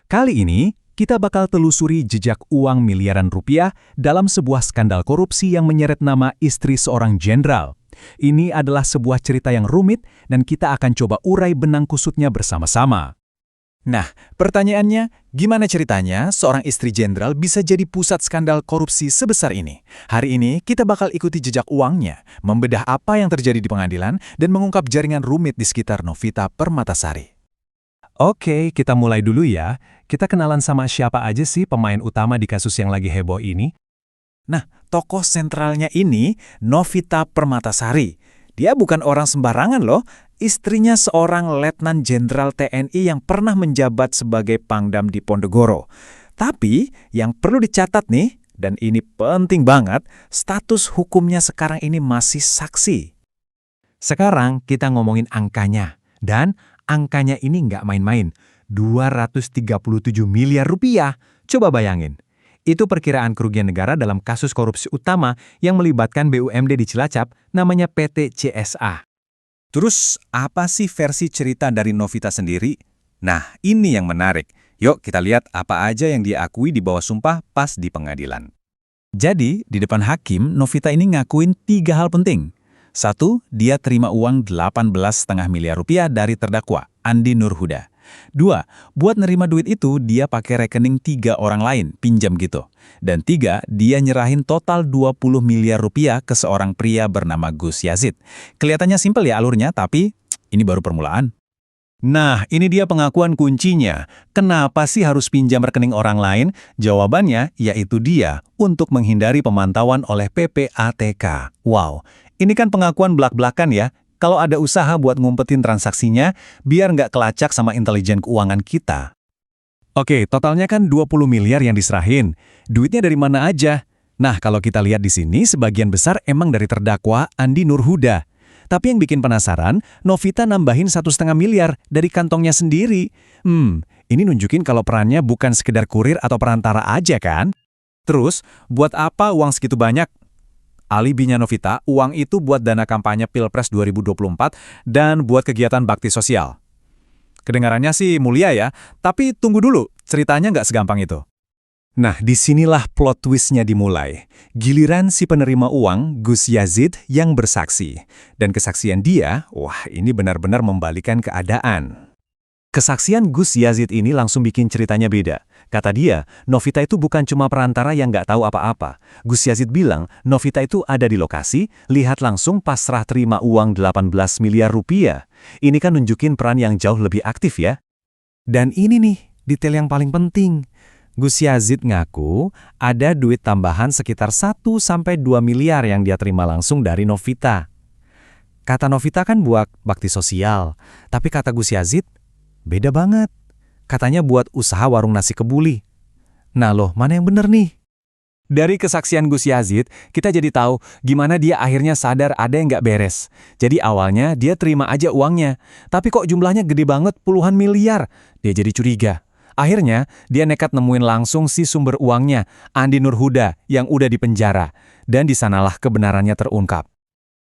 Kali ini, kita bakal telusuri jejak uang miliaran rupiah dalam sebuah skandal korupsi yang menyeret nama istri seorang jenderal. Ini adalah sebuah cerita yang rumit dan kita akan coba urai benang kusutnya bersama-sama. Nah, pertanyaannya, gimana ceritanya seorang istri jenderal bisa jadi pusat skandal korupsi sebesar ini? Hari ini kita bakal ikuti jejak uangnya, membedah apa yang terjadi di pengadilan, dan mengungkap jaringan rumit di sekitar Novita Permatasari. Oke, kita mulai dulu ya. Kita kenalan sama siapa aja sih pemain utama di kasus yang lagi heboh ini? Nah, tokoh sentralnya ini Novita Permatasari. Dia bukan orang sembarangan loh. Istrinya seorang letnan jenderal TNI yang pernah menjabat sebagai Pangdam di Ponegoro. Tapi yang perlu dicatat nih, dan ini penting banget, status hukumnya sekarang ini masih saksi. Sekarang kita ngomongin angkanya. Dan angkanya ini nggak main-main. 237 miliar rupiah. Coba bayangin. Itu perkiraan kerugian negara dalam kasus korupsi utama yang melibatkan BUMD di Cilacap, namanya PT CSA. Terus, apa sih versi cerita dari Novita sendiri? Nah, ini yang menarik. Yuk kita lihat apa aja yang dia akui di bawah sumpah pas di pengadilan. Jadi, di depan hakim, Novita ini ngakuin 3 hal penting. 1, dia terima uang 18,5 miliar rupiah dari terdakwa, Andi Nurhuda. 2, buat nerima duit itu dia pakai rekening 3 orang lain, pinjam gitu. Dan 3, dia nyerahin total 20 miliar rupiah ke seorang pria bernama Gus Yazid. Kelihatannya simpel ya alurnya, tapi ini baru permulaan. Nah, ini dia pengakuan kuncinya. Kenapa sih harus pinjam rekening orang lain? Jawabannya yaitu dia untuk menghindari pemantauan oleh PPATK. Wow, ini kan pengakuan belak-belakan ya. Kalau ada usaha buat ngumpetin transaksinya, biar nggak kelacak sama intelijen keuangan kita. Oke, totalnya kan 20 miliar yang diserahin. Duitnya dari mana aja? Nah, kalau kita lihat di sini, sebagian besar emang dari terdakwa Andi Nurhuda. Tapi yang bikin penasaran, Novita nambahin 1,5 miliar dari kantongnya sendiri. Ini nunjukin kalau perannya bukan sekedar kurir atau perantara aja kan? Terus, buat apa uang segitu banyak? Alibinya Novita, uang itu buat dana kampanye Pilpres 2024 dan buat kegiatan bakti sosial. Kedengarannya sih mulia ya, tapi tunggu dulu, ceritanya nggak segampang itu. Nah, disinilah plot twist-nya dimulai. Giliran si penerima uang, Gus Yazid, yang bersaksi. Dan kesaksian dia, wah ini benar-benar membalikan keadaan. Kesaksian Gus Yazid ini langsung bikin ceritanya beda. Kata dia, Novita itu bukan cuma perantara yang nggak tahu apa-apa. Gus Yazid bilang, Novita itu ada di lokasi, lihat langsung pas serah terima uang 18 miliar rupiah. Ini kan nunjukin peran yang jauh lebih aktif ya. Dan ini nih, detail yang paling penting. Gus Yazid ngaku ada duit tambahan sekitar 1-2 miliar yang dia terima langsung dari Novita. Kata Novita kan buat bakti sosial, tapi kata Gus Yazid, beda banget. Katanya buat usaha warung nasi kebuli. Nah loh, mana yang bener nih? Dari kesaksian Gus Yazid, kita jadi tahu gimana dia akhirnya sadar ada yang nggak beres. Jadi awalnya dia terima aja uangnya, tapi kok jumlahnya gede banget puluhan miliar. Dia jadi curiga. Akhirnya, dia nekat nemuin langsung si sumber uangnya, Andi Nurhuda, yang udah dipenjara. Dan disanalah kebenarannya terungkap.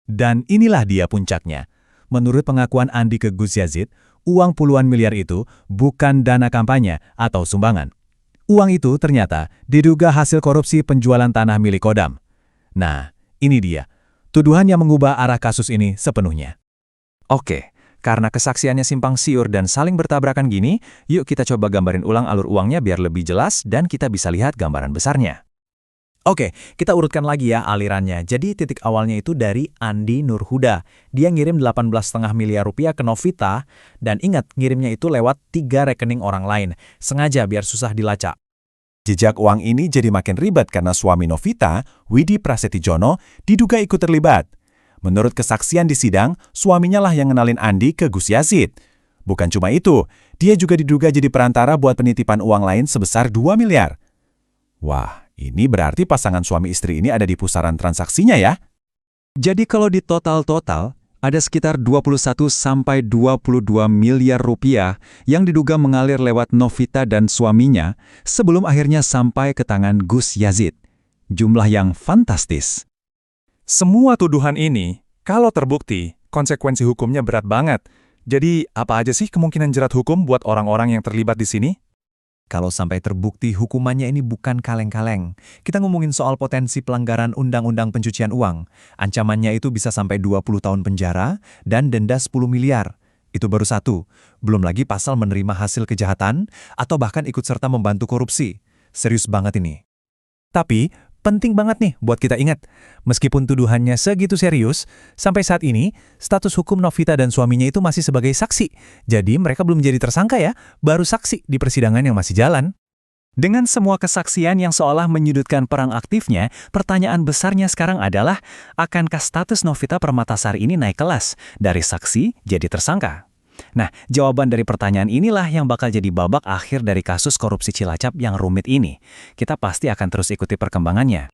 Dan inilah dia puncaknya. Menurut pengakuan Andi ke Gus Yazid, uang puluhan miliar itu bukan dana kampanye atau sumbangan. Uang itu ternyata diduga hasil korupsi penjualan tanah milik Kodam. Nah, ini dia. Tuduhan yang mengubah arah kasus ini sepenuhnya. Oke, karena kesaksiannya simpang siur dan saling bertabrakan gini, yuk kita coba gambarin ulang alur uangnya biar lebih jelas dan kita bisa lihat gambaran besarnya. Oke, kita urutkan lagi ya alirannya. Jadi titik awalnya itu dari Andi Nurhuda. Dia ngirim 18,5 miliar rupiah ke Novita, dan ingat ngirimnya itu lewat 3 rekening orang lain. Sengaja biar susah dilacak. Jejak uang ini jadi makin ribet karena suami Novita, Widi Prasetyono, diduga ikut terlibat. Menurut kesaksian di sidang, suaminya lah yang ngenalin Andi ke Gus Yazid. Bukan cuma itu, dia juga diduga jadi perantara buat penitipan uang lain sebesar 2 miliar. Wah, ini berarti pasangan suami istri ini ada di pusaran transaksinya ya? Jadi kalau di total-total, ada sekitar 21-22 miliar rupiah yang diduga mengalir lewat Novita dan suaminya sebelum akhirnya sampai ke tangan Gus Yazid. Jumlah yang fantastis. Semua tuduhan ini, kalau terbukti, konsekuensi hukumnya berat banget. Jadi, apa aja sih kemungkinan jerat hukum buat orang-orang yang terlibat di sini? Kalau sampai terbukti hukumannya ini bukan kaleng-kaleng. Kita ngomongin soal potensi pelanggaran Undang-Undang Pencucian Uang. Ancamannya itu bisa sampai 20 tahun penjara dan denda 10 miliar. Itu baru satu. Belum lagi pasal menerima hasil kejahatan atau bahkan ikut serta membantu korupsi. Serius banget ini. Tapi, penting banget nih buat kita ingat. Meskipun tuduhannya segitu serius, sampai saat ini, status hukum Novita dan suaminya itu masih sebagai saksi. Jadi mereka belum jadi tersangka ya, baru saksi di persidangan yang masih jalan. Dengan semua kesaksian yang seolah menyudutkan peran aktifnya, pertanyaan besarnya sekarang adalah, akankah status Novita Permatasari ini naik kelas dari saksi jadi tersangka? Nah, jawaban dari pertanyaan inilah yang bakal jadi babak akhir dari kasus korupsi Cilacap yang rumit ini. Kita pasti akan terus ikuti perkembangannya.